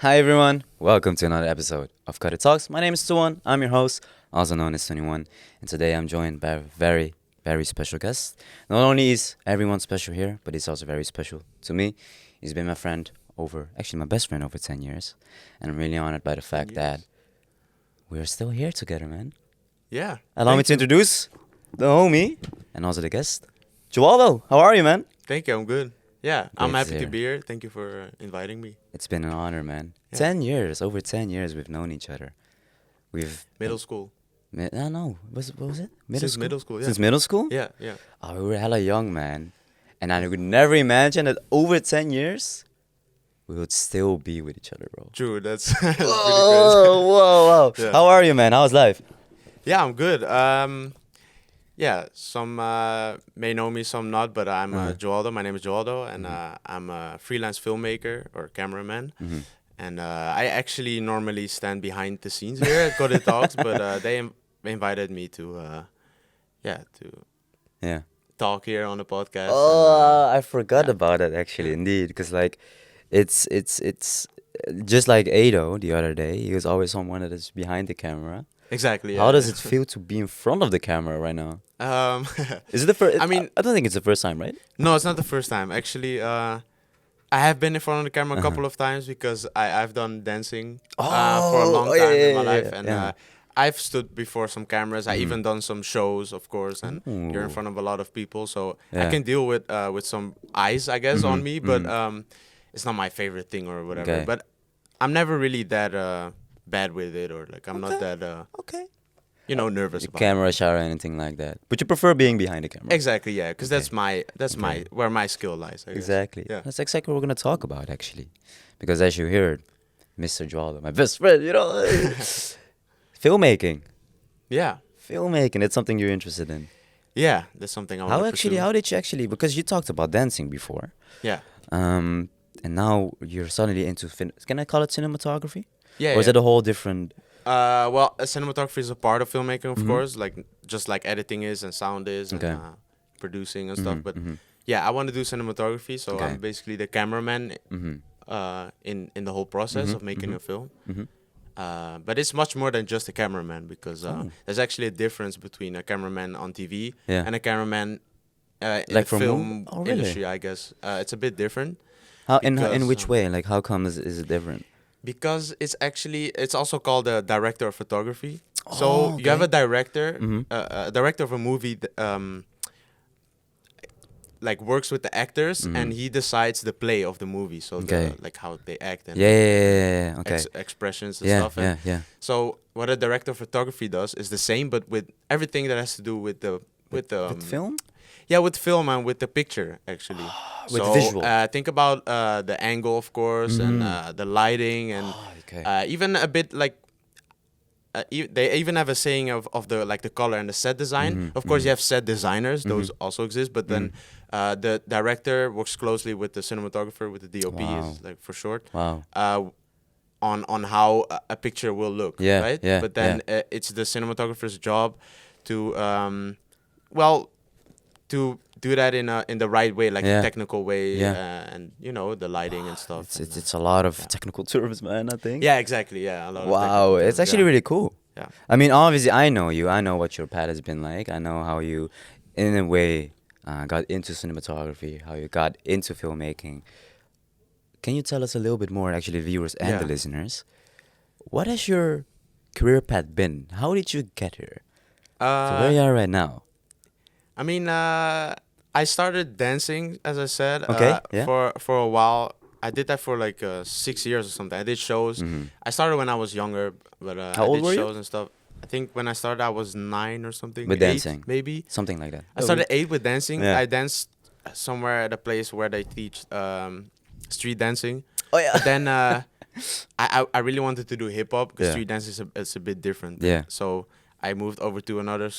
Hi everyone, welcome to another episode of COTIT Talks. My name is Tuan, I'm your host, also known as 21, and today I'm joined by a very, very special guest. Not only is everyone special here, but he's also very special to me. He's been my friend actually my best friend over 10 years, and I'm really honored by the fact that we're still here together, man. Yeah. Allow me to introduce the homie and also the guest, Joaldo. How are you, man? Thank you. I'm good. Yeah, I'm Great to happy to hear. be here. Thank you for inviting me. It's been an honor, man. Yeah. 10 years, over 10 years we've known each other. We've Middle school. No. What was it? Since middle school, yeah. Since middle school? Yeah, yeah. Oh, we were hella young, man. And I could never imagine that over 10 years, we would still be with each other, bro. True. That's pretty crazy. Whoa. Yeah. How are you, man? How's life? Yeah, I'm good. Yeah, some may know me, some not, but I'm Joaldo. My name is Joaldo, and I'm a freelance filmmaker or cameraman. Mhm. And I actually normally stand behind the scenes here at COTIT Talks, but they invited me to Yeah. talk here on the podcast. Oh, and, I forgot yeah. about that actually, indeed. Because, like, it's just like Ado the other day. He was always someone that is behind the camera. Exactly. How Yeah. does it feel to be in front of the camera right now? Um, Is it the first? I mean- I don't think it's the first time, right? No, it's not the first time. Actually, I have been in front of the camera a couple of times because I've done dancing for a long Oh, time yeah, in my yeah, life. yeah, And yeah. I've stood before some cameras. I even done some shows, of course, and you're in Ooh. front of a lot of people. So Yeah. I can deal with some eyes, I guess, on Mhm, me. But it's not my favorite thing or whatever. Okay. But I'm never really that bad with it, or like I'm not Okay. that Okay. nervous The about camera shy or anything like that. But you prefer being behind the camera. it. Exactly, yeah, because Okay. that's my where my skill lies. I guess. Exactly. Yeah. That's exactly what we're gonna talk about actually. Because as you heard, Mr. Joaldo, my best friend, filmmaking. Yeah, Filmmaking, it's something you're interested in. yeah, that's something I want to pursue. How did you actually, because you talked about dancing before, Yeah. and now you're suddenly into, can I call it cinematography? Yeah. Or is yeah. it a whole different, Well, cinematography is a part of filmmaking, of Mhm. course, like just like editing is and sound is Okay. and producing and stuff. Mhm, But mhm. yeah, I want to do cinematography, so Okay. I'm basically the cameraman Mm-hmm. in the whole process Mhm, of making mhm. a film. Mhm. But it's much more than just a cameraman because Oh. there's actually a difference between a cameraman on TV Yeah. and a cameraman in Like the for film Oh, really? industry. I guess it's a bit different. How in Because, which way? Like how come is it different? Because it's also called a director of photography. So Oh, you have a okay. director, Mhm. a director of a movie, like works with the actors, Mhm. and he decides the play of the movie. So Okay. like how they act and Yeah. Okay. expressions and Yeah. stuff. And Yeah. so what a director of photography does is the same, but with everything that has to do with the With film? yeah, with film and with the picture actually. With So visual. think about the angle, of course, and Mhm. the lighting, and Oh, okay. even a bit like they even have a saying of the like the color and the set design. Mhm, Of course, mhm. you have set designers; those also exist. But then the director works closely with the cinematographer, with the DOP, Wow. is like for short, Wow. on how a picture will look. Yeah, Right. yeah, But then it's the cinematographer's job to to do that in the right way, like Yeah. the technical way, Yeah. and the lighting and stuff. It's and, it's, it's a lot of yeah. technical terms, man. I think. yeah, exactly. Yeah, a lot of Wow, technical it's terms, actually yeah. really cool. Yeah. I mean, obviously, I know you. I know what your path has been like. I know how you, in a way, got into cinematography, how you got into filmmaking. Can you tell us a little bit more, actually, viewers and the Yeah. listeners? What has your career path been? How did you get here? To where you are right now? I mean, I started dancing, as I said, Okay, yeah. for a while. I did that for like 6 years or something. I did shows. Mhm. I started when I was younger, but How I old did were you? shows and stuff. I think when I started, I was 9 or something. With 8, dancing? maybe. Something like that. I started 8 with dancing. Yeah. I danced somewhere at a place where they teach street dancing. Oh, yeah. But then I really wanted to do hip hop because Yeah. street dance is a bit different. Yeah. So I moved over to another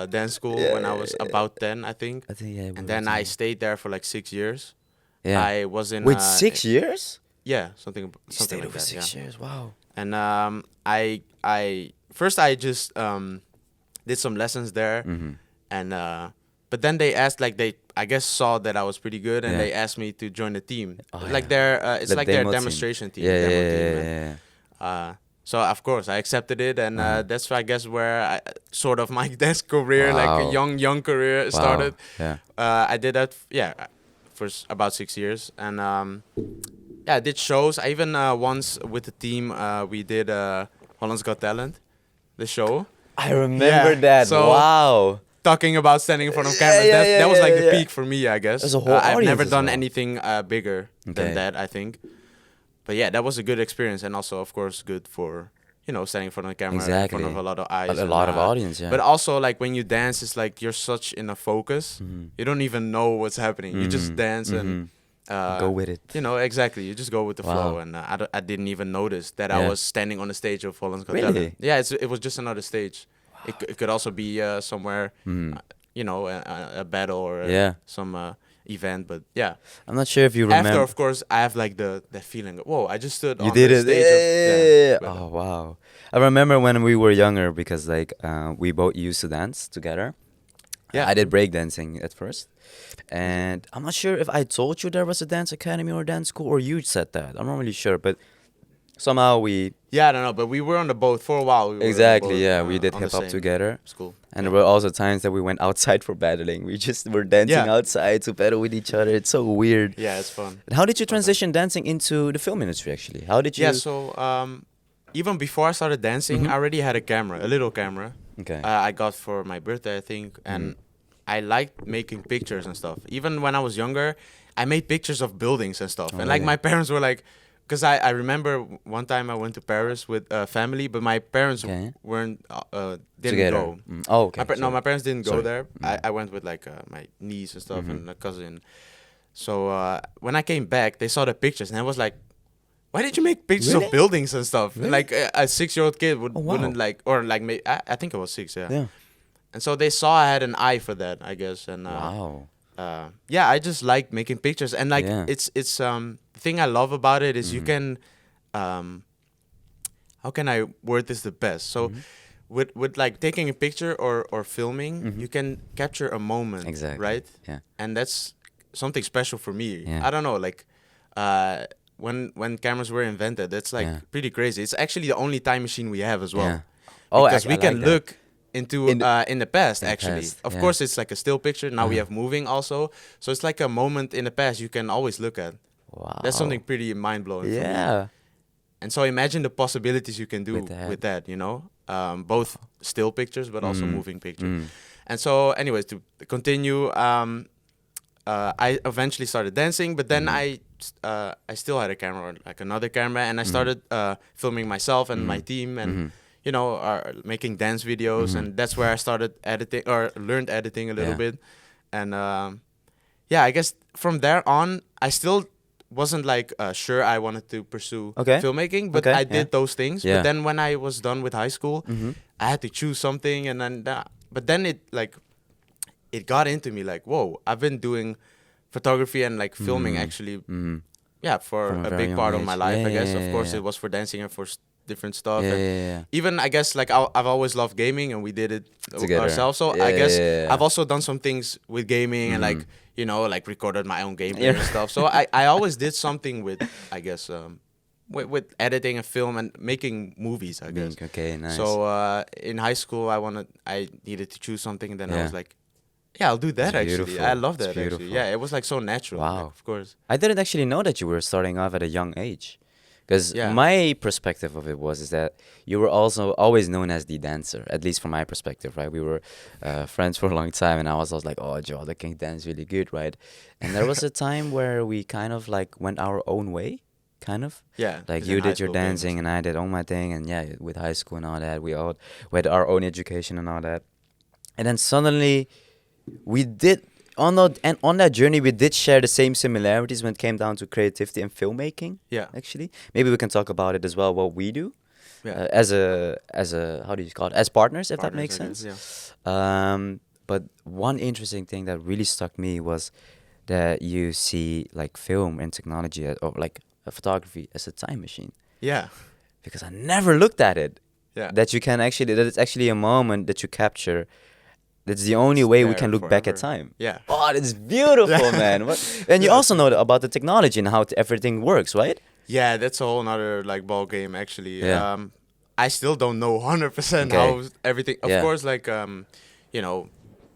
dance school Yeah, when I yeah, was yeah. about 10, I think. I think, yeah. we And were then I saying- stayed there for like 6 years. Yeah. I was in. Wait, 6 years? Yeah, something You something stayed like over that. 6 Yeah. years. Wow. And I first I just did some lessons there, Mm-hmm. and but then they asked, like, they, I guess, saw that I was pretty good, and Yeah. they asked me to join the team. Oh, Like yeah. their, it's The like their demo team. demonstration team. Yeah, demo yeah, team, yeah, and, yeah. so of course I accepted it, and Uh-huh. that's, I guess, where I sort of my dance career, like a Wow. young career, Wow. started. Yeah. I did that, for about 6 years, and yeah, I did shows. I even once with the team, we did Holland's Got Talent, the show. I remember Yeah, that. so- Wow. Talking about standing in front of Yeah, cameras, yeah, that was yeah, like yeah, the yeah. peak for me, I guess. There's a whole I've audience never as done well. anything bigger Okay. than that, I think. But yeah, that was a good experience, and also, of course, good for, standing in front of the camera, in Exactly. front of a lot of eyes. A and, lot of audience, yeah. But also, like, when you dance, it's like you're such in a focus. Mhm. You don't even know what's happening. You just Mhm. dance and Go with it. exactly. You just go with the Wow. flow, and I didn't even notice that I Yeah. was standing on the stage of Holland's Got Really? Talent. Yeah, it was just another stage. It could also be somewhere, Mhm. a battle or Yeah. some event. But yeah, I'm not sure if you remember. after, of course, I have like that feeling. Whoa, I just stood You on did the it. stage. Yeah. But, Oh wow. I remember when we were younger because like we both used to dance together. Yeah. I did breakdancing at first. And I'm not sure if I told you there was a dance academy or dance school or you said that. I'm not really sure, but somehow we yeah, I don't know, but we were on the boat for a while. We were on the exactly, boat, yeah, we did on the hip hop same together. school. And there were also times that we went outside for battling. We just were dancing Yeah. outside to battle with each other. It's so weird. Yeah, it's fun. But how did you transition dancing into the film industry actually? How did you Yeah, so even before I started dancing, Mhm. I already had a camera, a little camera. Okay. I got for my birthday, I think, and I liked making pictures and stuff. Even when I was younger, I made pictures of buildings and stuff. Oh, And like really? my parents were like, because I remember one time I went to Paris with family, but my parents Okay. weren't didn't Together. go. Mm. Oh, okay. No, sorry. my parents didn't go Sorry. there. Mm. I went with like my niece and stuff Mhm. and a cousin. So when I came back, they saw the pictures and I was like, "Why did you make pictures Really? of buildings and stuff?" Really? Like a 6-year-old kid Oh, wow. wouldn't like, or like I think I was 6, yeah. Yeah. And so they saw I had an eye for that, I guess. And Wow. yeah, I just like making pictures, and like Yeah. it's the thing I love about it is you Mhm. can how can I word this the best? So Mhm. with like taking a picture or filming, Mhm. you can capture a moment, Exactly. right? Yeah. And that's something special for me. Yeah. I don't know, like when cameras were invented, that's like Yeah. pretty crazy. It's actually the only time machine we have as well. Yeah. Oh, Because I we like can that. look into in the past, in the actually. past, Of yeah. course, it's like a still picture. Now we Uh-huh. have moving also, so it's like a moment in the past you can always look at. Wow. That's something pretty mind blowing. For me. Yeah. And so imagine the possibilities you can do With that. you know, both still pictures but also Mm. moving pictures. Mm. And so, anyways, to continue, I eventually started dancing, but then Mhm. I still had a camera, like another camera, and I Mhm. started filming myself and my Mhm. team, and Mhm. making dance videos, Mhm. and that's where I started editing or learned editing a little Yeah. bit, and yeah, I guess from there on, I still wasn't like sure I wanted to pursue Okay. filmmaking, but Okay, I yeah. did those things. Yeah. But then when I was done with high school, Mhm. I had to choose something, and then but then it got into me like, whoa, I've been doing photography and like filming Mhm. actually, Mhm. yeah, for From a a very big young part of age. my life, Yeah, I guess. yeah, Of yeah, course, yeah. it was for dancing and for different stuff. Yeah, And yeah, yeah. even I guess like I've always loved gaming, and we did it Together. ourselves. So Yeah, I guess yeah, yeah. I've also done some things with gaming and like Mhm. like recorded my own gameplay Yeah. and stuff. So I always did something with I guess with editing a film and making movies, I guess. Okay, nice. So in high school, I needed to choose something, and then I Yeah. was like, yeah, I'll do that. It's Actually, beautiful. I love It's that. Actually, beautiful. yeah, it was like so natural. like, Wow. of course. I didn't actually know that you were starting off at a young age. Because Yeah. my perspective of it was is that you were also always known as the dancer, at least from my perspective, right? We were friends for a long time, and I was always like, oh, Joaldo can dance really good, right? And there was a time where we kind of like went our own way, kind of. Yeah, Like 'cause you in high did your school, pretty dancing and I did all my thing, and yeah, with high school and all that, we had our own education and all that. And then suddenly we did on that journey we did share the same similarities when it came down to creativity and filmmaking. Yeah. Actually, maybe we can talk about it as well. What we do, Yeah. as a how do you call it? As partners, if that Partners, makes I guess, sense. yeah. But one interesting thing that really struck me was that you see like film and technology or like photography as a time machine, Yeah. because I never looked at it. Yeah. That you can actually that it's actually a moment that you capture That's the only It's way we there can look back at forever. time. Yeah. Oh, that's beautiful, man. And you Yeah. also know about the technology and how everything works, right? Yeah, that's a whole nother like ball game actually. Yeah. I still don't know 100% Okay. how everything. Of Yeah. course, like you know,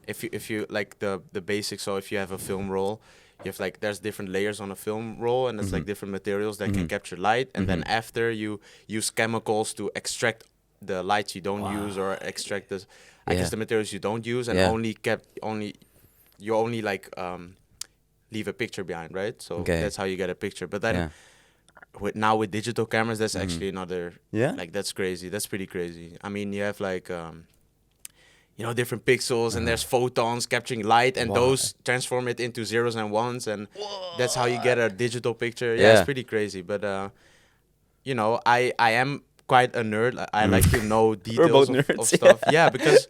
if you like the basics. So if you have a film roll, you have like there's different layers on a film roll, and it's like different materials that can capture light. And then after you use chemicals to extract the lights you don't use, or extract the, I Yeah. guess the materials you don't use, and Yeah. you only like leave a picture behind, right? So Okay. that's how you get a picture. But then Yeah. with digital cameras, that's actually another. Yeah? Like that's crazy. That's pretty crazy. I mean, you have like different pixels, and there's photons capturing light, and Wow. those transform it into zeros and ones, and that's how you get a digital picture. Yeah, Yeah. it's pretty crazy. But I am quite a nerd. I like to know details both of nerds, stuff. Yeah, because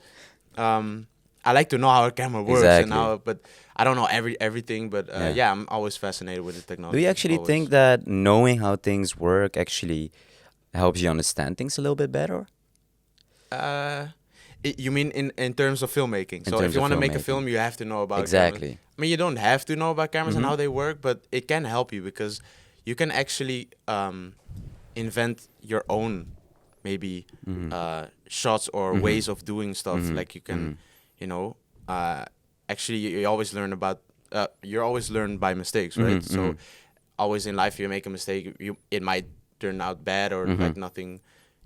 I like to know how a camera works and Exactly. how. But I don't know everything. But Yeah. yeah, I'm always fascinated with the technology. Do you actually always. think that knowing how things work actually helps you understand things a little bit better? You mean in terms of filmmaking? So if terms you of want to make a filmmaking. film, you have to know about Exactly. cameras. I mean, you don't have to know about cameras and how they work, but it can help you because you can actually invent your own maybe shots or ways of doing stuff. Like you can, actually you always learn about. You're always learn by mistakes, right? So always in life, you make a mistake, it might turn out bad or like nothing.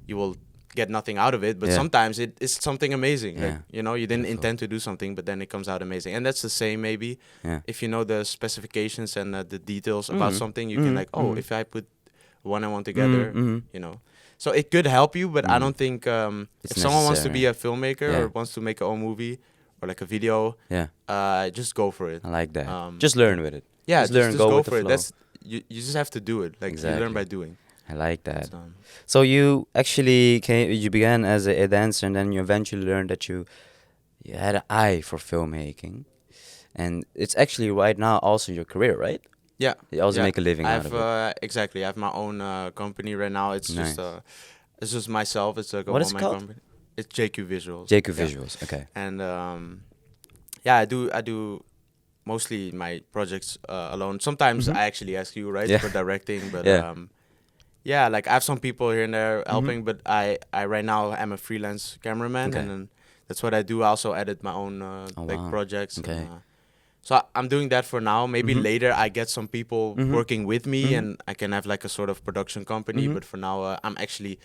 You will get nothing out of it, but Yeah. sometimes it is something amazing. Yeah. Like you didn't intend to do something, but then it comes out amazing. And that's the same maybe Yeah. if you know the specifications and the details about something, you can like, if I put one and one together, So it could help you, but I don't think It's if someone wants to be necessary. a filmmaker Yeah. or wants to make a own movie or like a video, Yeah. just go for it. I like that. Um, Just learn with it. Yeah, Just learn, just go go with the for it. flow. That's you just have to do it. Like you learn Exactly. by doing. I like that. So, So you actually you began as a dancer, and then you eventually learned that you had an eye for filmmaking, and it's actually right now also your career, right? yeah. You also yeah. make a living I out have of it. exactly. I have my own company right now. It's Nice. it's just myself. It's like a What is it one-man called? company. It's JQ Visuals. JQ Yeah. Visuals. Okay. And yeah, I do mostly my projects alone. Sometimes I actually ask you, right, Yeah. for directing, but Yeah. yeah, like I have some people here and there helping, but I right now am a freelance cameraman, Okay. and then that's what I do. I also edit my own like wow. projects. Okay. And, so I'm doing that for now. Maybe later I get some people working with me, and I can have like a sort of production company. But for now, I'm actually,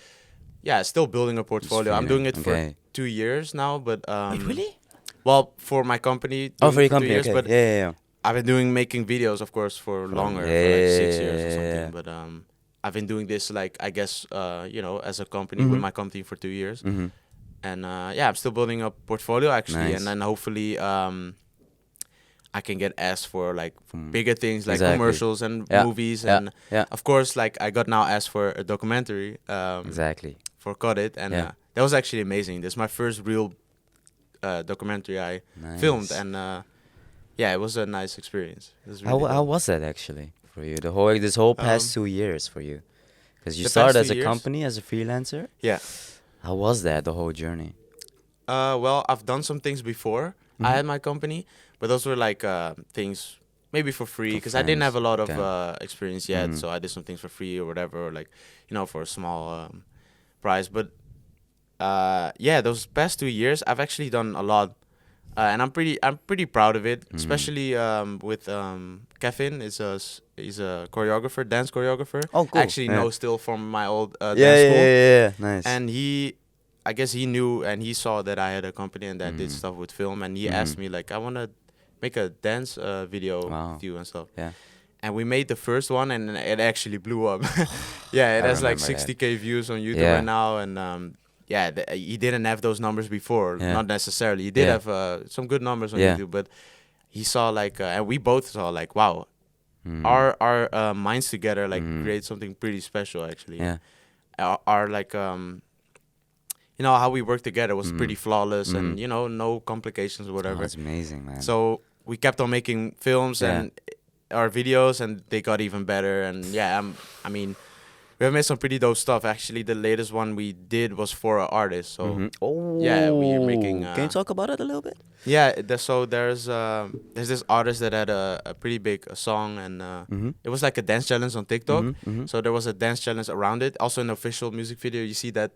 still building a portfolio. I'm doing it Okay. for 2 years now, but Really? well, for my company. Oh, doing for it your 2 company. years, Okay. but Yeah. I've been making videos, of course, for longer, yeah, for like 6 yeah, years or yeah, something. yeah. But I've been doing this like I guess as a company with my company for 2 years, and I'm still building a portfolio actually, Nice. and then hopefully I can get asked for like for bigger things like Exactly. commercials and Yeah, movies, yeah, and yeah. of course like I got now asked for a documentary Exactly. for COTIT, and Yeah. that was actually amazing. This is my first real documentary I filmed, Nice. and it was a nice experience. It was How really how dope. was that actually for you? This whole past 2 years for you, because you the started past as 2 a years? company as a freelancer. Yeah. How was that the whole journey? Well, I've done some things before I had my company, but those were like things maybe for free because I didn't friends, have a lot of okay. experience yet. So I did some things for free or whatever, or like for a small price. But those past 2 years, I've actually done a lot, and I'm pretty proud of it. Especially with Kevin, he's a choreographer, dance choreographer. Oh, cool. I actually Yeah. know still from my old Yeah, dance yeah, school. yeah. Nice. And I guess he knew and he saw that I had a company and that I did stuff with film, and he asked me like, I want to make a dance video Wow. with you and stuff. Yeah. And we made the first one, and it actually blew up. Yeah, it I has like remember that. 60K views on YouTube Yeah. right now, and he didn't have those numbers before, Yeah. not necessarily. He did Yeah. have some good numbers on Yeah. YouTube, but he saw like, and we both saw like, wow, Mhm. our minds together like create something pretty special actually. Yeah. Our like how we work together was pretty flawless, and no complications or Oh, whatever. that's amazing, man. So we kept on making films Yeah. and our videos, and they got even better. And I mean, we have made some pretty dope stuff. Actually, the latest one we did was for an artist. So Oh, yeah, we're making. Can you talk about it a little bit? Yeah, so there's this artist that had a pretty big song, and it was like a dance challenge on TikTok. So there was a dance challenge around it. Also, an official music video, you see that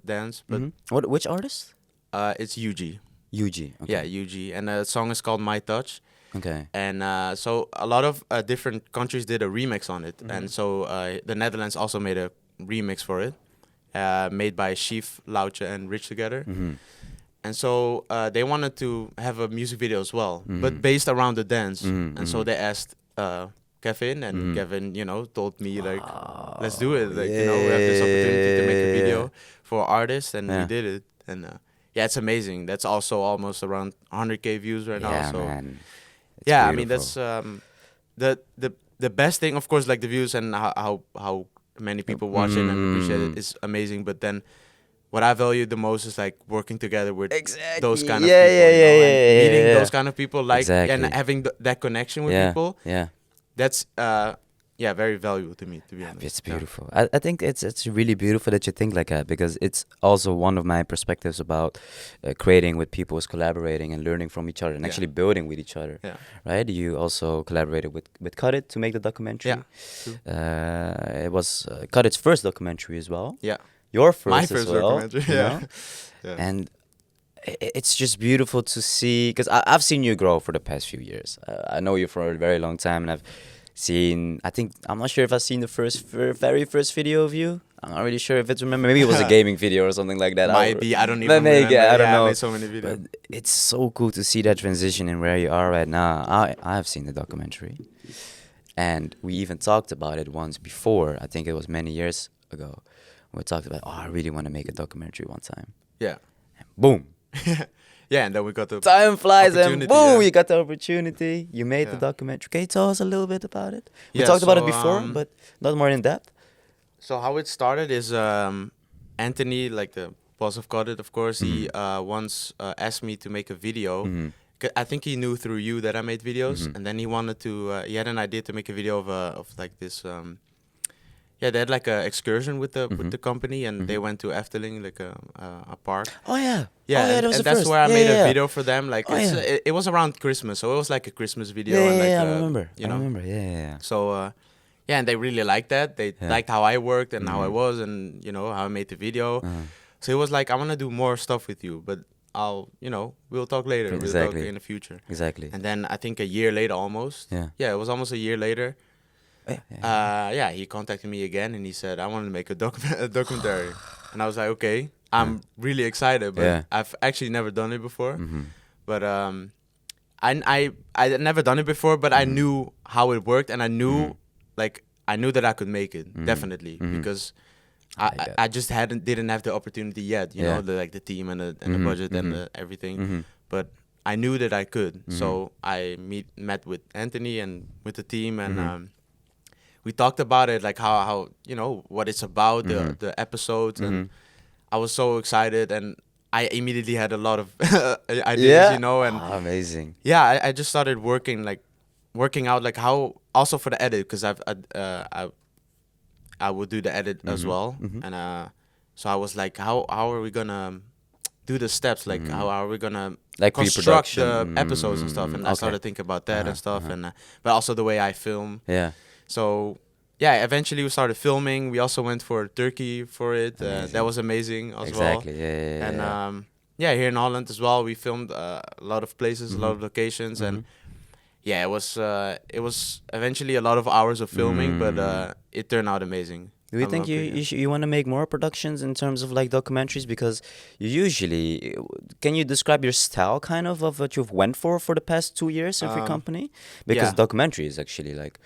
dance. But Which artist? it's UG. UG. Okay. Yeah, UG, and the song is called My Touch. Okay. And so a lot of different countries did a remix on it, and so the Netherlands also made a remix for it, made by Chief, Loutje, and Rich together. And so they wanted to have a music video as well, but based around the dance. And so they asked Kevin, and Kevin, told me like, let's do it. Like, we have this opportunity to make a video for artists, and we did it. And yeah, it's amazing. That's also almost around 100K views right now. Yeah, So man. It's yeah, beautiful. I mean that's the best thing, of course, like the views and how many people watch it and appreciate it is amazing. But then what I value the most is like working together with those kind of people, and meeting those kind of people, like and having that connection with people. Yeah. That's very valuable to me, to be honest. It's beautiful. I think it's really beautiful that you think like that, because it's also one of my perspectives about creating with people is collaborating and learning from each other and actually building with each other. Yeah. Right? You also collaborated with COTIT to make the documentary. Yeah. True. It was COTIT's first documentary as well. Yeah. Your first My as first well. documentary. you Yeah. know? And it's just beautiful to see, because I've seen you grow for the past few years. I know you for a very long time, and I've seen, I'm not sure if I've seen the very first video of you. I'm not really sure if it's maybe it was a gaming video or something like that. Might be, I don't even remember. I don't know. I made so many videos. But it's so cool to see that transition and where you are right now. I've seen the documentary, and we even talked about it once before. I think it was many years ago. We talked about, I really want to make a documentary one time. Yeah. And boom. Yeah, and then we got the Time flies, and boom, yeah. you got the opportunity. You made the documentary. Can you tell us a little bit about it? We talked about it before, but not more in depth. So how it started is Anthony, like the boss of COTIT, of course, he once asked me to make a video. I think he knew through you that I made videos, and then he wanted to. He had an idea to make a video of like this. They had like a excursion with the company, and they went to Efteling, like a park. Oh yeah, yeah, that was and the that's first. where I made yeah. a video for them. Like it was around Christmas, so it was like a Christmas video. Yeah, and like, I remember. You know? I remember. Yeah. So and they really liked that. They liked how I worked and how I was, and how I made the video. So it was like, I want to do more stuff with you, but we'll talk later. Exactly. We'll talk in the future. Exactly. And then I think a year later, almost. Yeah, it was almost a year later. He contacted me again, and he said, I want to make a documentary. And I was like, okay, I'm really excited, but I've actually never done it before. But I never done it before, but I knew how it worked, and I knew I knew that I could make it, definitely, because I just didn't have the opportunity yet, you know, the team and the budget and everything. But I knew that I could, so I met with Anthony and with the team, and we talked about it, like how what it's about, the episodes, and I was so excited, and I immediately had a lot of ideas, and amazing. Yeah, I just started working out like how, also for the edit, because I would do the edit as well, and so I was like, how are we gonna do the steps, like how are we gonna like construct the episodes and stuff, and I started thinking about that and stuff, and but also the way I film. So eventually we started filming. We also went for Turkey for it. That was amazing as well. And here in Holland as well, we filmed a lot of places, a lot of locations, and it was eventually a lot of hours of filming, but it turned out amazing. Do you think you want to make more productions in terms of like documentaries? Because you usually, can you describe your style kind of what you've went for the past 2 years of your company? Because documentary is actually like,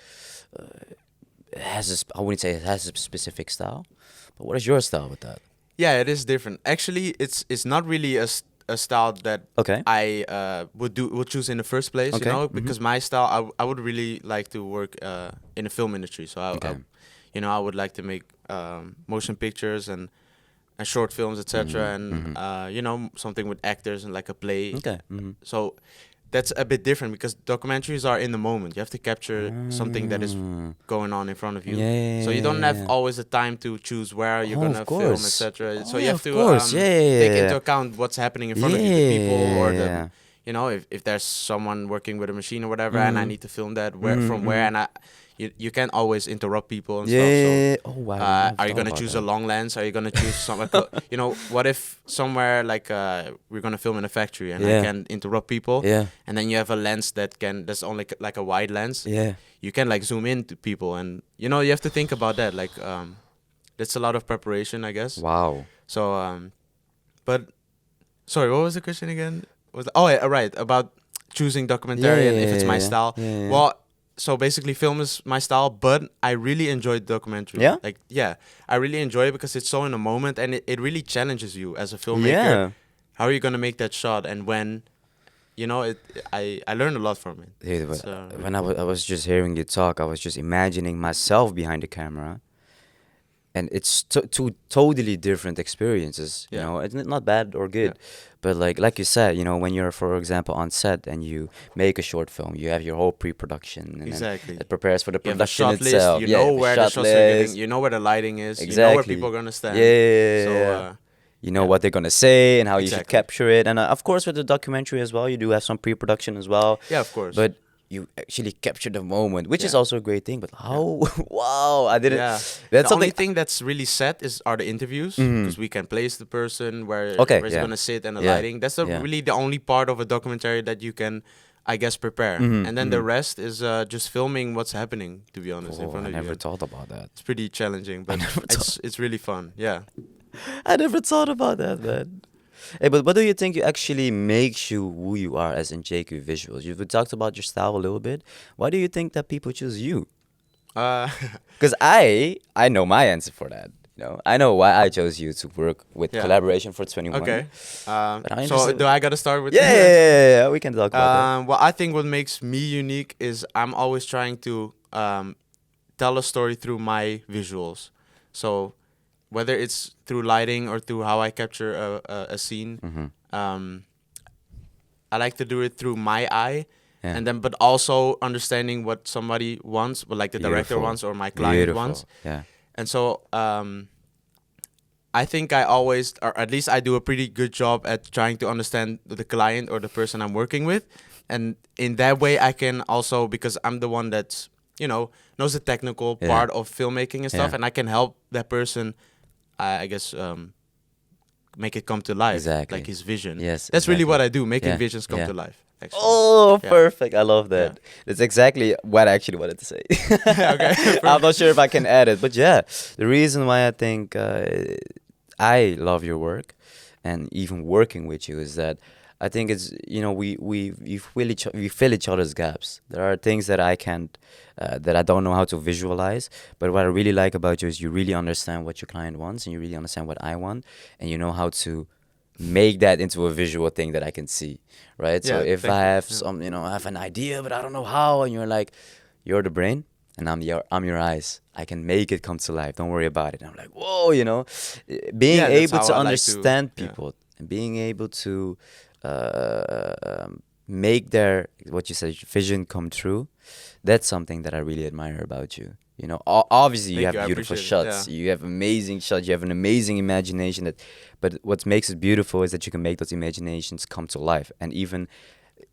I wouldn't say it has a specific style, but what is your style with that? Yeah, it is different. Actually, it's not really a style that I would choose in the first place, you know, because my style, I would really like to work in the film industry. So I would like to make motion pictures and short films, etc., and something with actors and like a play. So that's a bit different because documentaries are in the moment. You have to capture something that is going on in front of you. So you don't have always the time to choose where you're Oh, gonna of film, course. etc. So Oh, you yeah, have of to course. take into account what's happening in front of you, the people or the, Yeah. you know, if there's someone working with a machine or whatever, and I need to film that from where, and you can't always interrupt people and stuff. So Yeah. Oh wow. I never are you thought gonna about choose that. a long lens? Are you gonna choose somewhere? You know, what if somewhere like we're gonna film in a factory and Yeah. I can interrupt people, Yeah. and then you have a lens that's only like a wide lens. Yeah. You can like zoom in to people, and you know you have to think about that. Like that's a lot of preparation, I guess. Wow. So but sorry, what was the question again? Oh yeah, right, about choosing documentary and if it's my style. Yeah. Well, so basically film is my style, but I really enjoyed documentary. Yeah? Like yeah, I really enjoy it because it's so in the moment and it really challenges you as a filmmaker. Yeah. How are you gonna make that shot and when? You know, I learned a lot from it. Dude, It's, when I was just hearing you talk, I was just imagining myself behind the camera, and it's two totally different experiences. You Yeah. know, it's not bad or good, but like you said, you know, when you're, for example, on set and you make a short film, you have your whole pre-production, and then Exactly. it prepares for the You have a production shot itself. list. You Yeah, know have a where the shot shots are getting. list. You know where the lighting is. Exactly. You know where people are gonna stand. Yeah. So you know yeah. what they're gonna say and how you should Exactly. capture it, and of course with the documentary as well, you do have some pre-production as well. yeah, of course. But you actually capture the moment, which is Yeah. also a great thing. But how? Wow, I didn't. yeah, That's the only something. thing that's really set are the interviews because we can place the person where Okay, where's yeah. gonna sit and the Yeah, lighting. That's yeah. really the only part of a documentary that you can, I guess, prepare. And then the rest is just filming what's happening. To be honest, in Oh, front I of never you. thought about that. It's pretty challenging, but never it's really fun. Yeah. I never thought about that, man. Hey, but what do you think actually makes you who you are as in JQ Visuals? You've talked about your style a little bit. Why do you think that people choose you? Uh, Because I know my answer for that. You know, I know why I chose you to work with Yeah. collaboration for 21. okay. But I'm So interested- do I gotta start with? Yeah, we can talk about Well, I think what makes me unique is I'm always trying to tell a story through my visuals. So whether it's through lighting or through how I capture a scene, I like to do it through my eye, Yeah. and then but also understanding what somebody wants, but like the director Beautiful. wants or my client Beautiful. wants. Yeah. And so I think I always, or at least I do a pretty good job at trying to understand the client or the person I'm working with. And in that way, I can also, because I'm the one that's, you know, knows the technical Yeah. part of filmmaking and stuff, Yeah. and I can help that person, I guess, make it come to life. Exactly. Like his vision. Yes, That's really what exactly. I do, making Yeah, visions come yeah. to life. Actually. Oh, Yeah. perfect. I love that. That's exactly what I actually wanted to say. Okay. I'm not sure if I can add it, but yeah, the reason why I think I love your work and even working with you is that I think it's, you know, we fill each other's gaps. There are things that I can't that I don't know how to visualize, but what I really like about you is you really understand what your client wants and you really understand what I want, and you know how to make that into a visual thing that I can see, right? So Yeah, if thank I you. have Yeah. some, you know, I have an idea, but I don't know how, and you're like, you're the brain, and I'm your eyes. I can make it come to life. Don't worry about it. And I'm like, whoa, you know, being Yeah, that's able how to I like to- understand yeah. people and being able to make their, what you said, vision come true. That's something that I really admire about you. You know, obviously you Thank you, have I beautiful appreciate it, shots. You have amazing shots. You have an amazing imagination. But what makes it beautiful is that you can make those imaginations come to life and even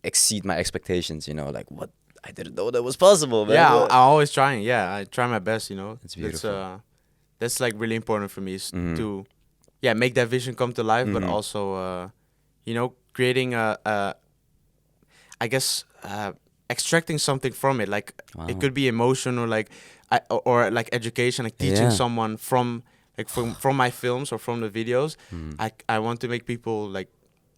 exceed my expectations. You know, like what I didn't know that was possible. Man. Yeah, I'm always trying. Yeah, I try my best. You know, It's beautiful. That's like really important for me is Mhm. to, yeah, make that vision come to life, but Mhm. also, you know, creating I guess, extracting something from it. Like Wow. it could be emotion or like, or like education, like teaching Yeah. someone from like from my films or from the videos. Mhm. I want to make people like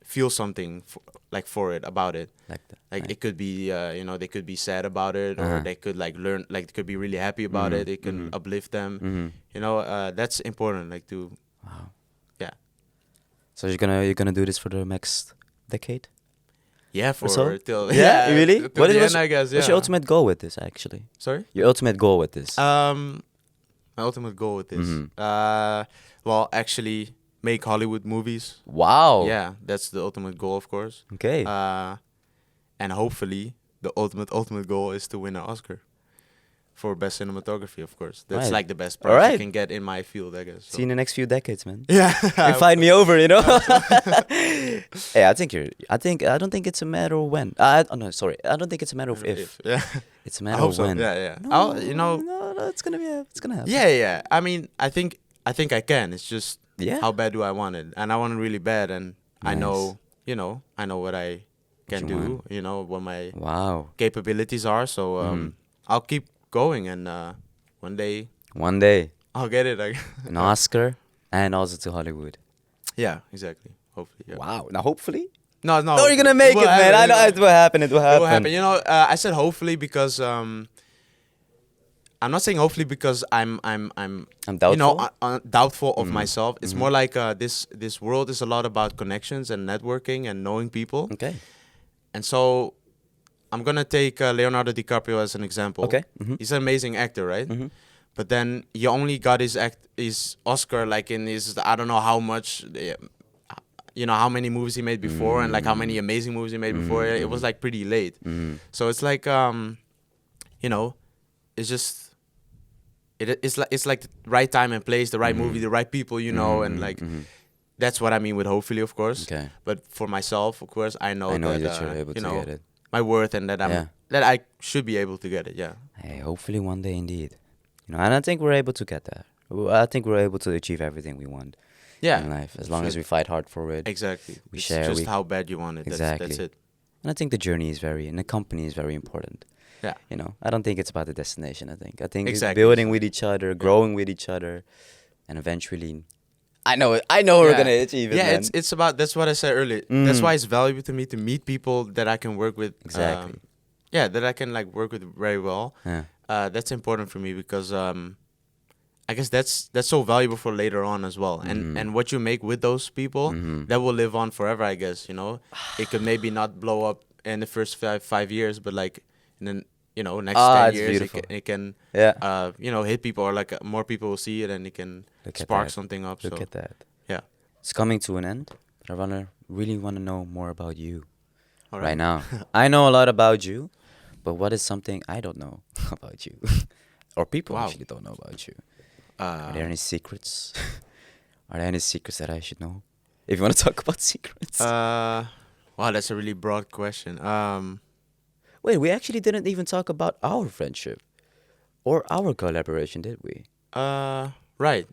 feel something like for it about it. Like that. Like Right. it could be, you know, they could be sad about it, or Uh-huh. they could like learn, like they could be really happy about Mhm, it. It can mhm. uplift them. Mhm. You know, that's important. Like to, Wow. yeah, So you're gonna do this for the next decade? yeah, for so? till Yeah, really? till What the is- end, I guess. Yeah. What's your ultimate goal with this, actually? Sorry. Your ultimate goal with this? My ultimate goal with this. Mhm. Well, actually, make Hollywood movies. Wow. Yeah, that's the ultimate goal, of course. Okay. and hopefully the ultimate goal is to win an Oscar for best cinematography. Of course, that's Right. like the best All prize you right. can get in my field, I guess. So. See you in the next few decades, man. Yeah, You find me over, you know. Hey, I think you're. I don't think it's a matter of when. Oh no, sorry. I don't think it's a matter of if. Yeah, It's a I matter hope of so. when. Yeah, yeah. No, no, it's gonna be. It's gonna happen. Yeah, yeah. I mean, I think I can. It's just Yeah. how bad do I want it, and I want it really bad, and I Nice. know, I know what I can you do. want. You know what my Wow. capabilities are. So Mhm. I'll keep going, and one day One day, I'll get it. an Oscar, and also to Hollywood. Yeah, exactly. Hopefully. Yeah. Wow. Now, hopefully. No, no. No, you're gonna make it, man. I know it will happen. It will It happen. will happen. You know, I said hopefully because I'm not saying hopefully because I'm doubtful. doubtful of Mhm. myself. It's more like this world is a lot about connections and networking and knowing people. Okay. And so I'm gonna take Leonardo DiCaprio as an example. Okay. Mhm. He's an amazing actor, right? Mhm. But then he only got his Oscar like in his I don't know how much. How many movies he made before and like how many amazing movies he made before. It was like pretty late. Mhm. So it's like it's just it's like the right time and place, the right movie, the right people, and like that's what I mean with hopefully, of course. Okay. But for myself, of course, I know I know that, that you're able to get it. my worth and that Yeah. that I should be able to get it. Yeah. Hey, hopefully one day, indeed. And I think we're able to get that. I think we're able to achieve everything we want Yeah. in life as long as we fight hard for it. Exactly. We It's share, just we- how bad you want it. Exactly. That's it. And I think the journey is and the company is very important. Yeah. I don't think it's about the destination. I think it's Exactly. building with each other, growing with each other, and eventually, I know we're Yeah. gonna achieve it. Yeah, man. it's about that's what I said earlier. That's why it's valuable to me to meet people that I can work with. Exactly. That I can like work with very well. Yeah. That's important for me because I guess that's so valuable for later on as well. And what you make with those people that will live on forever. I guess it could maybe not blow up in the first 5 years, but like in the next 10 it's years beautiful. it can Yeah. hit people or like more people will see it and it can Look at spark that. something up. Look So at that. yeah. It's coming to an end, but I really wanna know more about you All right now. I know a lot about you, but what is something I don't know about you, or people Wow. actually don't know about you? Are there any secrets? Are there any secrets that I should know? If you want to talk about secrets. Wow, that's a really broad question. Wait, we actually didn't even talk about our friendship or our collaboration, did we? Right.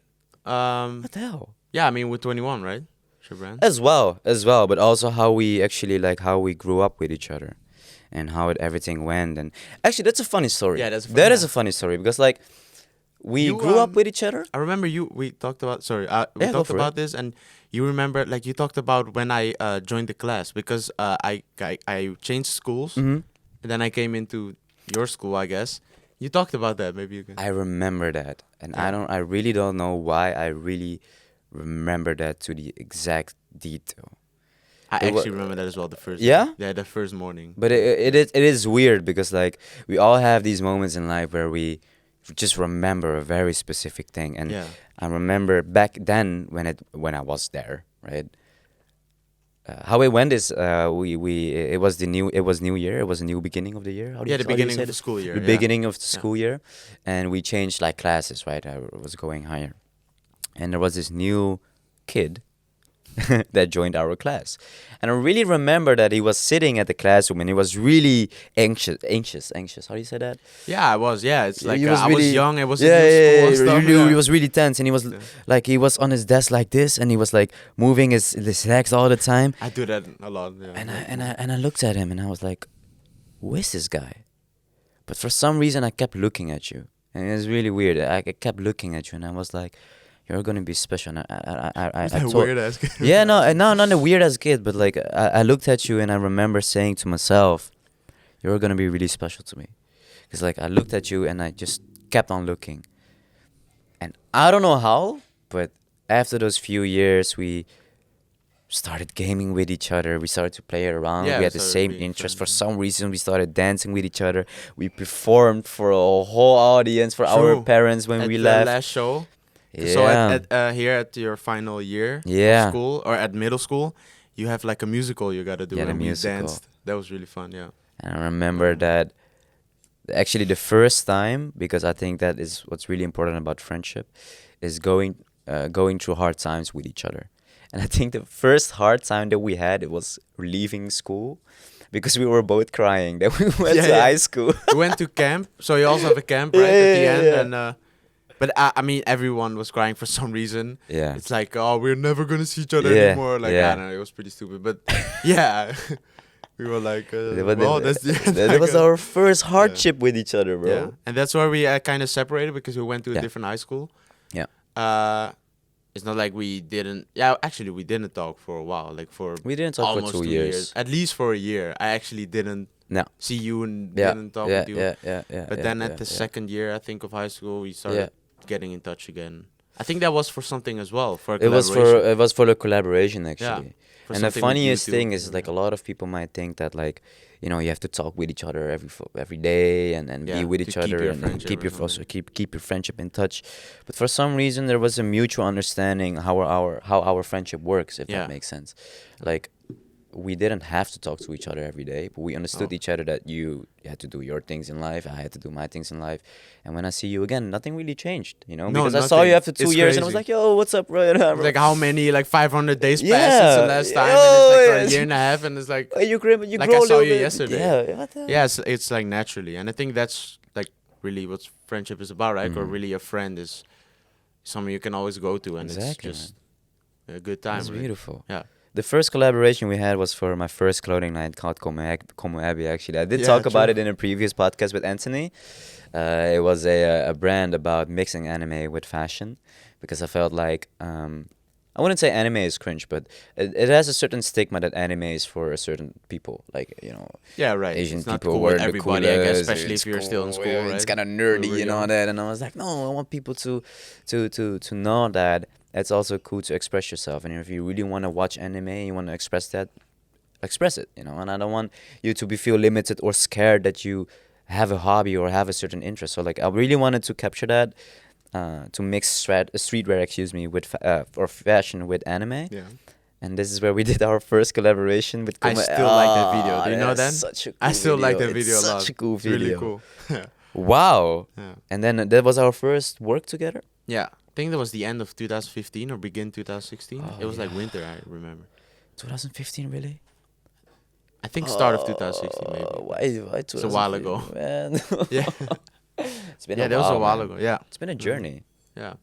What the hell? Yeah, I mean with 21, right? Sure, brand. As well, but also how we actually how we grew up with each other, and how everything went. And actually, that's a funny story. Yeah, that's funny, That is yeah. a funny story because we You, grew up with each other. I remember we talked about we Yeah, go talked for about it. this and you remember like you talked about when I joined the class because I changed schools Mhm. and then I came into your school, I guess. You talked about that, maybe you can. I remember that, and Yeah. I really don't know why I really remember that to the exact detail. I It wa- actually remember that as well. The first. Yeah? Yeah, the first morning. But it is weird because we all have these moments in life where we just remember a very specific thing, and Yeah. I remember back then when I was there, right? How it went is it was New Year, it was a new beginning of the year. How do Yeah, you, the how do you beginning say of the it? school year. The yeah. beginning of the school year, and we changed classes, right? I was going higher, and there was this new kid that joined our class, and I really remember that he was sitting at the classroom and he was really anxious. How do you say that? Yeah, I was. Yeah, it's like He was I was really- young. I was yeah, in new school and yeah, stuff. He was really tense, and he was he was on his desk like this, and he was moving his legs all the time. I do that a lot. Yeah. And I looked at him and I was like, "Who is this guy?" But for some reason, I kept looking at you, and it was really weird. I kept looking at you, and I was like, "You're gonna be special." And I That told, weird ass. yeah, no, not a weird as kid, but I looked at you and I remember saying to myself, "You're gonna be really special to me," because I looked at you and I just kept on looking, and I don't know how, but after those few years we started gaming with each other. We started to play around. Yeah, We we had the started same being interests. For friends. some reason, we started dancing with each other. We performed for a whole audience, for our True. parents when At we the left. last show. Yeah. So at here at your final year Yeah. of school or at middle school, you have like a musical you gotta do, Yeah, the and we musical. danced. That was really fun. Yeah. And I remember that actually the first time, because I think that is what's really important about friendship, is going through hard times with each other. And I think the first hard time that we had, it was leaving school, because we were both crying that we went Yeah, to yeah. high school. We went to camp, so you also have a camp, right, Yeah, at the yeah, end, yeah. and but I mean, everyone was crying for some reason. Yeah. It's like, oh, we're never gonna see each other Yeah, anymore. Like, yeah. I don't know, it was pretty stupid, but yeah, we were like, But well, that's the end. that was our first hardship with each other, bro. Yeah, and that's why we kind of separated, because we went to a Yeah. different high school. Yeah. It's not like we didn't. Yeah, actually, we didn't talk for a while. Like for We didn't talk for almost 2 years. At least for a year. I actually didn't No. see you and Yeah. didn't talk Yeah, with you. yeah. But yeah, then yeah, at the yeah. second year, I think, of high school, we started getting in touch again. I think that was for something as well. For a It was collaboration. for the collaboration actually. For And the something with funniest YouTube. thing is, like, a lot of people might think that, like, you know, you have to talk with each other every day and Yeah, be with to each keep other your and friendship keep or your something. keep your friendship in touch. But for some reason, there was a mutual understanding how our friendship works, if Yeah. that makes sense. Like, we didn't have to talk to each other every day, but we understood Oh. each other, that you had to do your things in life, I had to do my things in life. And when I see you again, nothing really changed, you know? No, Because I saw you nothing. after 2 It's years and I was crazy. like, yo, what's up, bro? Like how many, like 500 days passed Yeah, since the last time, yo, and it's like for yes. a year and a half, and it's like, Oh, you grow, you Like grow I a saw little you bit. yesterday. Yeah, what the yeah, it's like naturally, and I think that's like really what friendship is about, right? Or Mhm. really a friend is someone you can always go to, and Exactly, it's just a good time. That's really. beautiful. Yeah. The first collaboration we had was for my first clothing line called Como Abbey, actually. I did Yeah, talk about true. it in a previous podcast with Anthony. It was a brand about mixing anime with fashion, because I felt like, I wouldn't say anime is cringe, but it has a certain stigma that anime is for a certain people. Like, you know, Yeah, right. Asian It's not people cool wear with the everybody, I guess, coolers, especially it's if you're still in cool, school, yeah, right? It's kind of When nerdy we're and all young. that. And I was like, no, I want people to know that it's also cool to express yourself. And if you really want to watch anime, you want to express that, express it, you know. And I don't want you to feel limited or scared that you have a hobby or have a certain interest. So, like, I really wanted to capture that, to mix streetwear, with or fashion with anime. Yeah. And this is where we did our first collaboration with I Kuma. still like that video. Do you know that's that? Such a cool I still like that It's video a lot. such a cool It's really video. cool. yeah. Wow. Yeah. And then that was our first work together. Yeah. I think that was the end of 2015 or begin 2016. Oh, It was like yeah. winter, I remember. 2015, really? I think start of 2016 maybe. Why It's a while ago. 2015, man? Yeah. It's been Yeah, a that was a while man. ago. Yeah. It's been a journey. Yeah.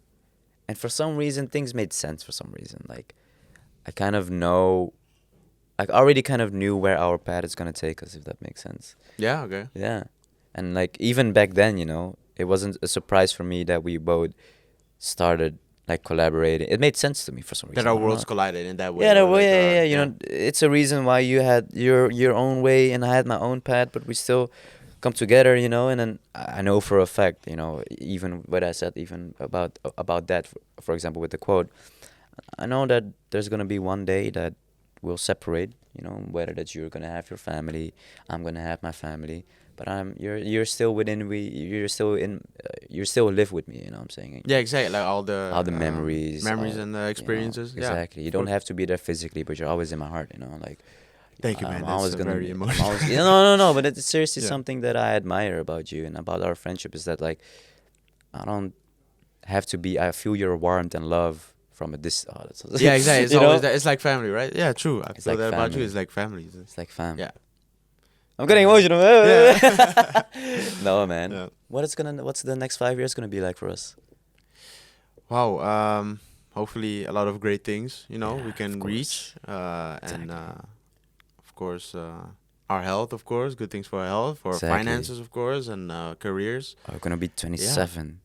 And for some reason, things made sense for some reason. Like, I kind of know, I already kind of knew where our path is going to take us, if that makes sense. Yeah, okay. Yeah. And, like, even back then, you know, it wasn't a surprise for me that we both started, like, collaborating. It made sense to me for some reason. That our I don't worlds know. collided in that way. Yeah, that or way, like, yeah. You know, it's a reason why you had your own way and I had my own path, but we still come together, you know. And then I know for a fact, you know, even what I said, even about that, for example, with the quote, I know that there's gonna be one day that we'll separate, you know, whether that you're gonna have your family, I'm gonna have my family, but you're still within you're still in you still live with me, you know what I'm saying? Yeah, exactly. Like all the memories, memories all, and you know, experiences. Yeah. exactly. You don't have to be there physically, but you're always in my heart, you know, like. Thank you, man. I'm That's always gonna very be- I'm emotional. always- yeah, no, but it's seriously Yeah. something that I admire about you and about our friendship is that, like, I don't have to be. I feel your warmth and love from a distance. Oh, that's Yeah, exactly. It's you know? always that. It's like family, right? Yeah, true. I It's feel like that about you. family. It's like family. It's like fam. Yeah. I'm getting emotional. Yeah. No, man. Yeah. What's the next 5 years gonna be like for us? Wow. Hopefully, a lot of great things. You know, Yeah, we of can course. reach. And Exactly. of course, our health. Of course, good things for our health, for Exactly. finances, of course, and careers. We're gonna be 27.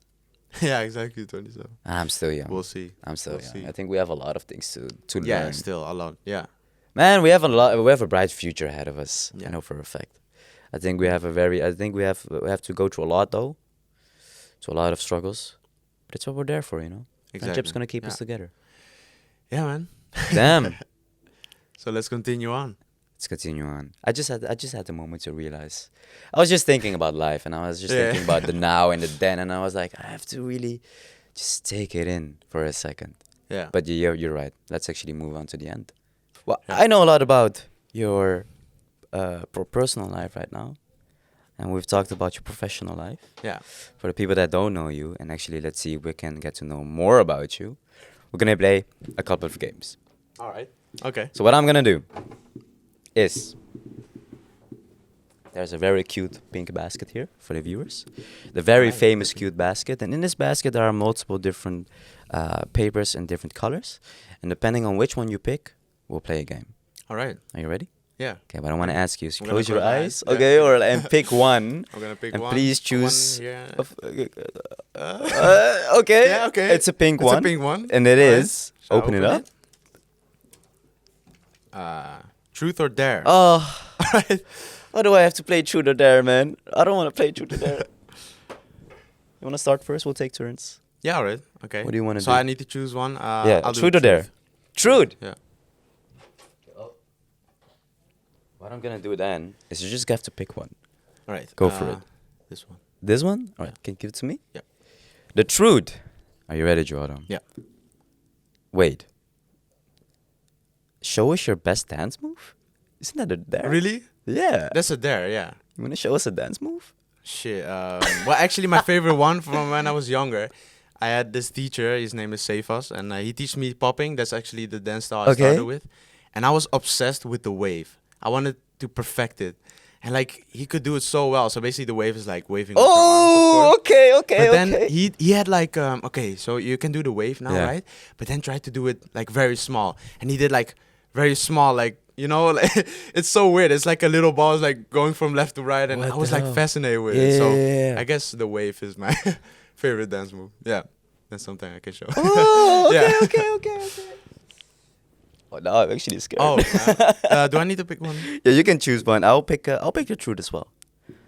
Yeah, exactly. 27. I'm still young. We'll see. I'm still we'll young. see. I think we have a lot of things to Yeah, learn. still a lot. Yeah. Man, we have a bright future ahead of us. Yeah. I know for a fact. I think we have we have to go through a lot though. To a lot of struggles. But it's what we're there for, you know. Friendship's Exactly. gonna keep Yeah. us together. Yeah, man. Damn. So let's continue on. Let's continue on. I just had the moment to realize. I was just thinking about life and I was just Yeah. thinking about the now and the then and I was like, I have to really just take it in for a second. Yeah. But you're right. Let's actually move on to the end. Well, Yeah. I know a lot about your personal life right now, and we've talked about your professional life. Yeah. For the people that don't know you, and actually, let's see if we can get to know more about you. We're gonna play a couple of games. All right. Okay. So what I'm gonna do is there's a very cute pink basket here for the viewers, the very Right. famous cute basket, and in this basket there are multiple different papers in different colors, and depending on which one you pick, we'll play a game. All right. Are you ready? Yeah. Okay, what I want to ask you is I'm gonna close your close my eyes, eyes, yeah. okay, or and pick one, I'm gonna pick and one. please One choose. here. Okay. Yeah, okay. It's a pink It's one. a pink one. And it Alright. is. Shall I Open it up. Truth or dare? Oh. Why do I have to play truth or dare, man? I don't want to play truth or dare. You want to start first? We'll take turns. Yeah, all right. Okay. What do you wanna So do? I need to choose one. Yeah, I'll do truth or dare? Truth. Yeah. What I'm gonna do then is you just have to pick one. All right. Go for it. This one. This one? All right. Yeah. Can you give it to me? Yeah. The truth. Are you ready, Joaldo? Yeah. Wait. Show us your best dance move? Isn't that a dare? Really? Yeah. That's a dare. Yeah. You wanna show us a dance move? Shit. Well, actually, my favorite one from when I was younger. I had this teacher. His name is Safas, and he teach me popping. That's actually the dance style I Okay. started with, and I was obsessed with the wave. I wanted to perfect it, and like he could do it so well. So basically, the wave is like waving. with your arms, of Oh, course. okay, okay, But then okay. he had like okay, so you can do the wave now, Yeah. right? But then try to do it like very small, and he did like very small, like you know, like, it's so weird. It's like a little ball is like going from left to right, and What I was the like hell? fascinated with it. So Yeah. I guess the wave is my favorite dance move. Yeah, that's something I can show. Oh, okay, Yeah. okay. Oh, now I'm actually scared. Oh, do I need to pick one? Yeah, you can choose one. I'll pick the truth as well.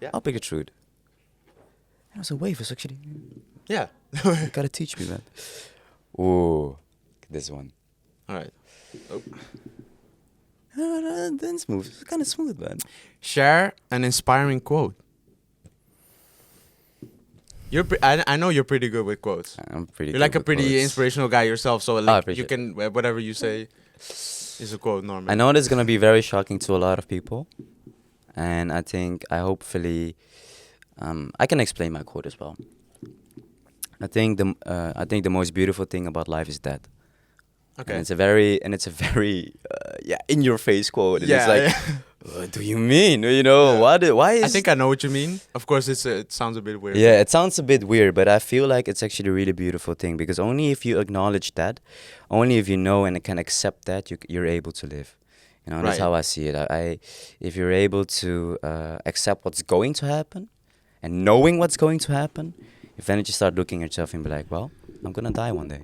Yeah. I'll pick the truth. That was a wave. It's actually. Yeah. You gotta teach me, man. Ooh, this one. All right. Oh. Dance moves. It's kind of smooth, man. Share an inspiring quote. I know you're pretty good with quotes. I'm pretty. You're like good a with pretty quotes. inspirational guy yourself, so I like appreciate you can whatever you say is a quote normally. I know this is gonna be very shocking to a lot of people, and I hopefully, I can explain my quote as well. I think the most beautiful thing about life is death. Okay. And it's a very in your face quote. And Yeah, it's like, yeah. what do you mean? You know, Yeah. why is I think I know what you mean. Of course, it sounds a bit weird. Yeah, it sounds a bit weird, but I feel like it's actually a really beautiful thing, because only if you acknowledge that, only if you know and can accept that, you're able to live. You know, that's Right. how I see it. If you're able to accept what's going to happen, and knowing what's going to happen, eventually start looking at yourself and be like, well, I'm gonna die one day,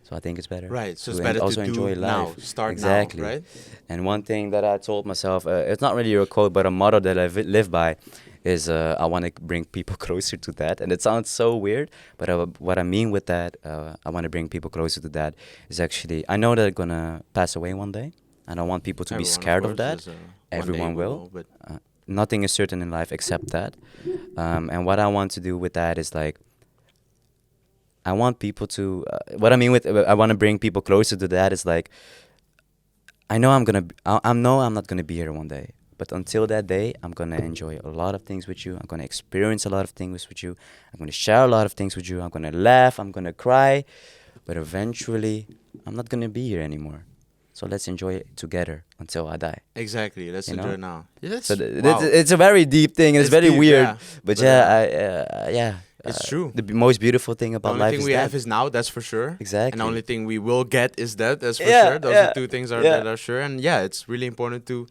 so I think it's better. Right. So it's to better also to enjoy do life. now. Start Exactly. now. Right. And one thing that I told myself, it's not really a quote, but a motto that I live by, is I want to bring people closer to that. And it sounds so weird, but what I mean with that, I want to bring people closer to that, is actually, I know they're going to pass away one day. I don't want people to be Everyone, scared of course, that. is, one Everyone day will. but Nothing is certain in life except that. And what I want to do with that is like, I want people to, what I mean with, I want to bring people closer to that is like, I know I'm not gonna be here one day, but until that day, I'm gonna enjoy a lot of things with you. I'm gonna experience a lot of things with you. I'm gonna share a lot of things with you. I'm gonna laugh. I'm gonna cry, but eventually, I'm not gonna be here anymore. So let's enjoy it together until I die. exactly. Let's You know? enjoy it now. Yeah, that's, So wow. it's a very deep thing, and it's very deep, weird. yeah. But But, yeah, it's true. The most beautiful thing The about only life thing is we that. have is now. That's for sure. Exactly. And the only thing we will get is that. That's for Yeah, sure. Those yeah, are two things yeah. that are sure. And yeah, it's really important to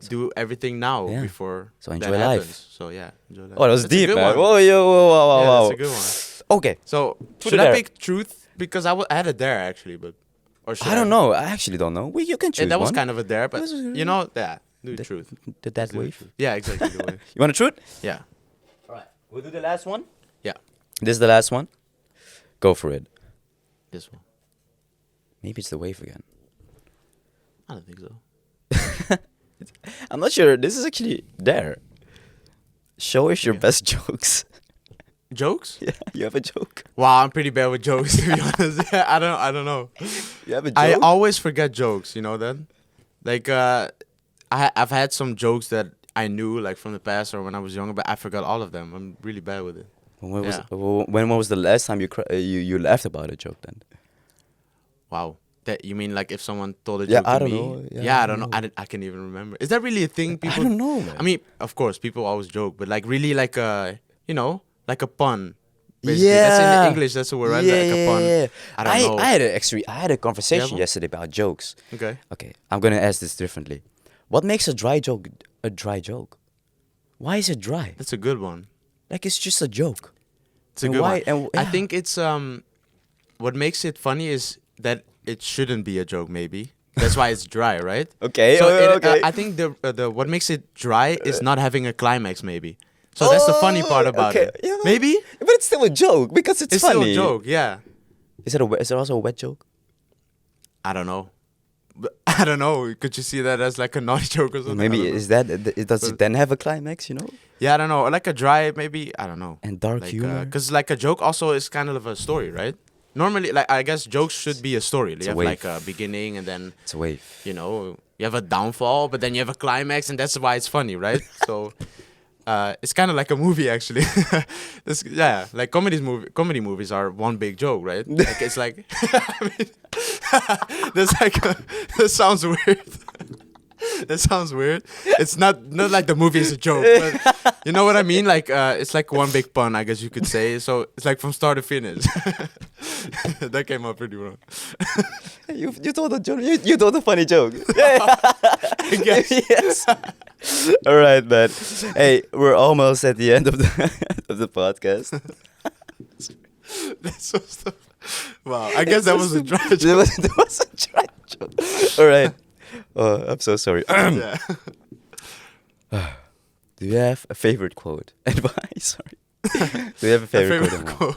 do everything now Yeah. before So that enjoy life. happens. So yeah, enjoy life. Oh, that was That's a deep, good man. one. Oh, yo, wow, Yeah, wow. that's a good one. Okay. So Truth should or I dare? pick truth because I had a dare actually, but or should I don't know. I actually don't know. You can choose Yeah, that was one. kind of a dare, but This was- you know, yeah, do The- truth. Did that Let's do the wave? truth. Yeah, exactly the way. You want a truth? Yeah, All right. We'll do the last one. yeah, This is the last one. Go for it. this one. Maybe it's the wave again. I don't think so. I'm not sure. This is actually there. Show us your Yeah. best jokes. Jokes? Yeah, you have a joke. Wow, I'm pretty bad with jokes to be honest. I don't know. You have a joke. I always forget jokes. You know that? Like I've had some jokes that I knew like from the past or when I was younger, but I forgot all of them. I'm really bad with it. Yeah. When was the last time you laughed about a joke then? Wow. That you mean like if someone told a Yeah, joke I to don't me? know. Yeah, Yeah, I I don't don't know. know. I can't even remember. Is that really a thing? I People. don't know, man. I mean, of course, people always joke, but like really like a like a pun. Basically, that's in Yeah. English. That's a word, right? Yeah, Like a yeah, pun. yeah. I don't know. I had a conversation one? yesterday about jokes. Okay. Okay, I'm gonna ask this differently. What makes a dry joke a dry joke? Why is it dry? That's a good one. Like it's just a joke. It's a And good why- one. and- I yeah. think it's what makes it funny is that it shouldn't be a joke. Maybe that's why it's dry, right? Okay, So okay. I think the what makes it dry is not having a climax. Maybe. So that's the funny part about okay, it. yeah. Maybe But it's still a joke because it's funny. still a joke. Yeah. Is it also a wet joke? I don't know. But I don't know. Could you see that as like a naughty joke or something? I Maybe don't know. is that does it But- then have a climax? You know, Yeah, I don't know. Or like a dry, maybe. I don't know. and dark Like, humor. because like a joke also is kind of a story, right? Normally, like I guess jokes should be a story. You a have wave. like a beginning, and then It's a wave. you have a downfall, but then you have a climax, and that's why it's funny, right? So. It's kind of like a movie, actually. Like comedy movies are one big joke, right? Like it's like, I mean, that's like that sounds weird. That sounds weird. It's not like the movie is a joke, but you know what I mean? Like it's like one big pun, I guess you could say. So it's like from start to finish. That came out pretty wrong. You told a joke. You told a funny joke. I guess. yes. All right, man. Hey, we're almost at the end of the of the podcast. That's so stuff. Wow, I guess that was a dry joke. That was a dry joke. All right. Oh, I'm so sorry. Yeah. Do you have a favorite quote? Advice? Sorry. Do you have a favorite, quote?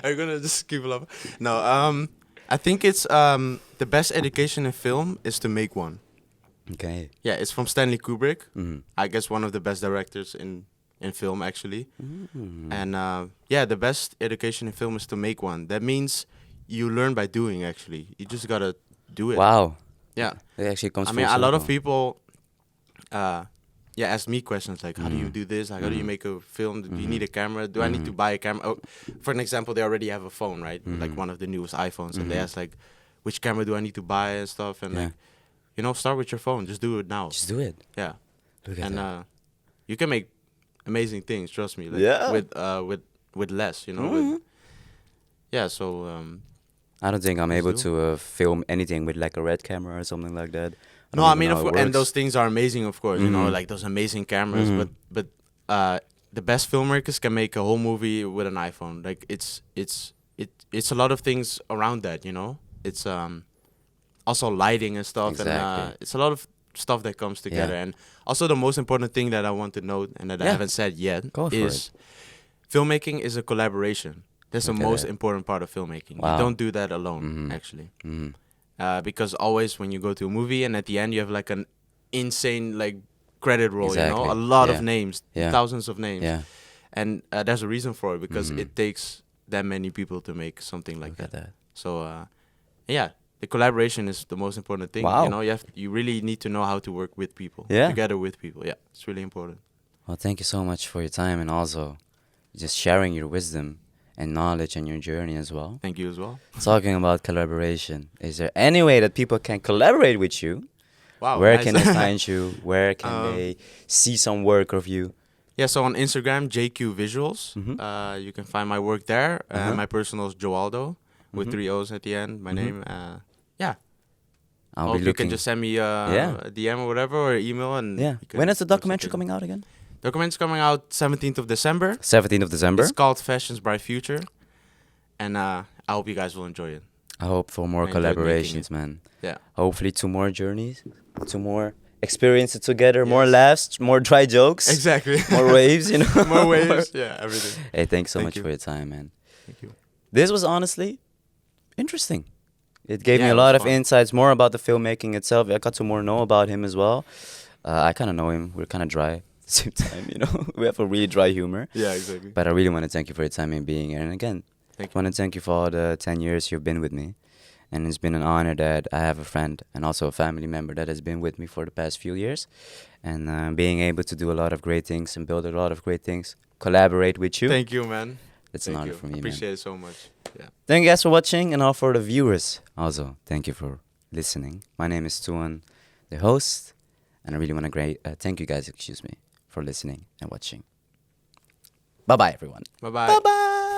Are you gonna just keep it up? No. I think it's the best education in film is to make one. Okay. Yeah, it's from Stanley Kubrick. Mhm. I guess one of the best directors in film actually. Mm. And yeah, the best education in film is to make one. That means you learn by doing. Actually, you just gotta do it. Wow. Yeah. It actually comes. I full mean, a lot of circle. people, ask me questions like, how do you do this? How do you make a film? Do you need a camera? Do I need to buy a camera? Oh, for an example, they already have a phone, right? Like one of the newest iPhones, and they ask like, which camera do I need to buy and stuff? And Yeah. like, start with your phone. Just do it now. Just do it. Yeah. Look at And that. you can make amazing things. Trust me. Like, Yeah. With less, with, yeah. So I don't think I'm Just able do. to film anything with like a red camera or something like that. no, don't I even mean, know of how it course, and works. those things are amazing, of course. You know, Mhm. like those amazing cameras. Mhm. But the best filmmakers can make a whole movie with an iPhone. Like it's a lot of things around that. It's also lighting and stuff, and Exactly. it's a lot of stuff that comes together. Yeah. And also the most important thing that I want to note and that I Yeah. haven't said yet Go for is filmmaking is a collaboration. That's the Look at most that. important part of filmmaking. Wow. You don't do that alone, Mhm. actually. Mhm. Because always when you go to a movie and at the end you have like an insane like credit roll, Exactly. a lot Yeah. of names, Yeah. thousands of names, Yeah. and there's a reason for it because Mhm. it takes that many people to make something like Look at that. that. So yeah, the collaboration is the most important thing. Wow. You really need to know how to work with people, Yeah. together with people. Yeah, it's really important. Well, thank you so much for your time and also just sharing your wisdom and knowledge and your journey as well. Thank you as well. Talking about collaboration, is there any way that people can collaborate with you? Wow, Where nice. can they find you? Where can Um, they see some work of you? Yeah, so on Instagram, JQ Visuals. Mhm. You can find my work there. Uh-huh. My personal is Joaldo with Mhm. 3 O's at the end. My Mhm. name. Yeah. I'll Or be you looking. can just send me Yeah. a DM or whatever or email and Yeah. we can When is the work documentary something. coming out again? Documentary's coming out 17th of December. 17th of December. It's called Fashion's Bright Future, and I hope you guys will enjoy it. I hope for more I enjoyed making collaborations, it. man. Yeah. Hopefully, 2 more journeys, 2 more experiences together, more laughs, more dry jokes, Exactly. more waves, you know. More waves. Yeah, everything. Hey, thanks so Thank much you. for your time, man. Thank you. This was honestly interesting. It gave me Yeah, a it lot was of fun. insights, more about the filmmaking itself. I got to more know about him as well. I kind of know him. We're kind of dry at the same time, you know. We have a really dry humor. Yeah, exactly. But I really want to thank you for your time and being here. And again, Thank I want to thank you for all the 10 years you've been with me. And it's been an honor that I have a friend and also a family member that has been with me for the past few years. And being able to do a lot of great things and build a lot of great things, collaborate with you. Thank you, man. It's an Thank honor you. for me, man. Appreciate it so much. Yeah. Thank you guys for watching, and all for the viewers also. Thank you for listening. My name is Tuan, the host, and I really want to thank you guys, for listening and watching. Bye bye, everyone. Bye bye. Bye bye.